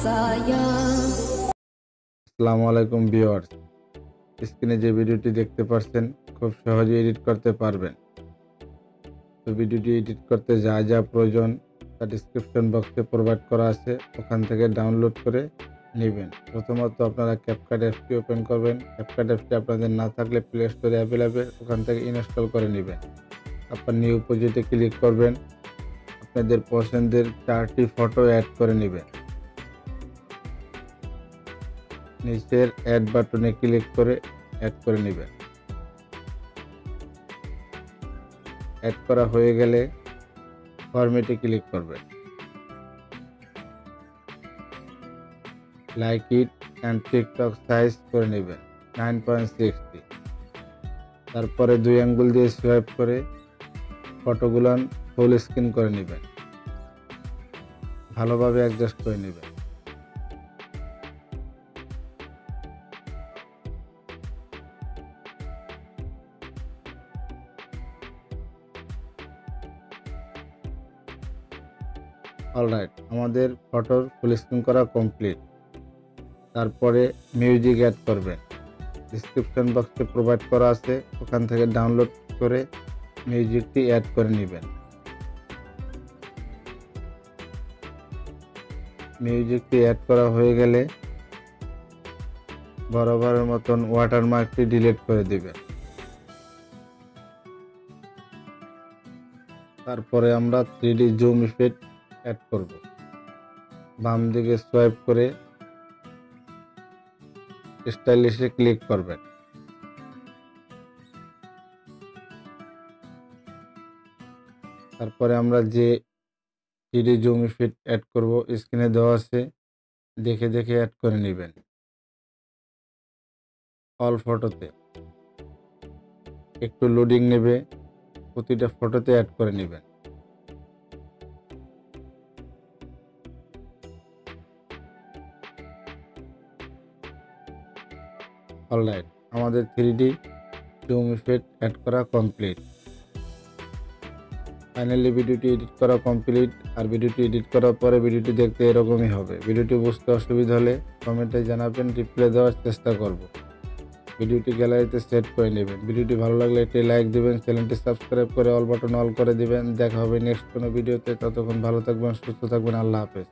আসসালামু আলাইকুম ভিউয়ার্স, স্ক্রিনে যে ভিডিওটি দেখতে পাচ্ছেন খুব সহজে এডিট করতে পারবেন। তো ভিডিওটি এডিট করতে যা যা প্রয়োজন তা ডেসক্রিপশন বক্সে প্রোভাইড করা আছে, ওখান থেকে ডাউনলোড করে নেবেন। প্রথমত আপনারা CapCut অ্যাপটি ওপেন করবেন। CapCut অ্যাপটি আপনাদের না থাকলে প্লে স্টোরে অ্যাভেলেবেল, ওখান থেকে ইনস্টল করে নেবেন। তারপর নিউ প্রজেক্টে ক্লিক করবেন। আপনাদের পছন্দের 4টি ফটো অ্যাড করে নেবেন। নিচের অ্যাড বাটনে ক্লিক করে অ্যাড করে নেবেন। অ্যাড করা হয়ে গেলে ফরম্যাটে ক্লিক করবেন। Like it and TikTok size করে নেবেন 9.60। তারপরে 2 আঙ্গুল দিয়ে সোয়াইপ করে ফটোগুলো ফুল স্ক্রিন করে নেবেন। ভালোভাবে অ্যাডজাস্ট করে নেবেন। অলরাইট, আমাদের ফটোর ফুল স্ক্রিন করা কমপ্লিট। তারপরে মিউজিক অ্যাড করবেন। ডেসক্রিপশন বক্সে প্রোভাইড করা আছে, ওখান থেকে ডাউনলোড করে মিউজিকটি অ্যাড করে নেবেন। মিউজিকটি অ্যাড করা হয়ে গেলে বরাবরের মতন ওয়াটারমার্কটি ডিলিট করে দিবেন। তারপরে আমরা 3D জুম ইফেক্ট অ্যাড করব। বাম দিকে সোয়াইপ করে স্টাইলিশে ক্লিক করবেন। তারপরে আমরা যে 3D জুম ইফেক্ট অ্যাড করব স্ক্রিনে দেওয়া আছে, দেখে দেখে অ্যাড করে নেবেন। অল ফটোতে একটু লোডিং নেবে, প্রতিটা ফটোতে অ্যাড করে নেবেন। অলরাইট, আমাদের 3D জুম ইফেক্ট অ্যাড করা কমপ্লিট। ফাইনালি ভিডিওটি এডিট করা কমপ্লিট। আর ভিডিওটি এডিট করার পরে ভিডিওটি দেখতে এরকমই হবে। ভিডিওটি বুঝতে অসুবিধা হলে কমেন্টে জানাবেন, রিপ্লাই দেওয়ার চেষ্টা করব। ভিডিওটি গ্যালারিতে সেট করে নেবেন। ভিডিওটি ভালো লাগলে একটি লাইক দিবেন, চ্যানেলটি সাবস্ক্রাইব করে অল বাটন অল করে দিবেন। দেখা হবে নেক্সট কোনো ভিডিওতে। ততক্ষণ ভালো থাকবেন, সুস্থ থাকবেন। আল্লাহ হাফেজ।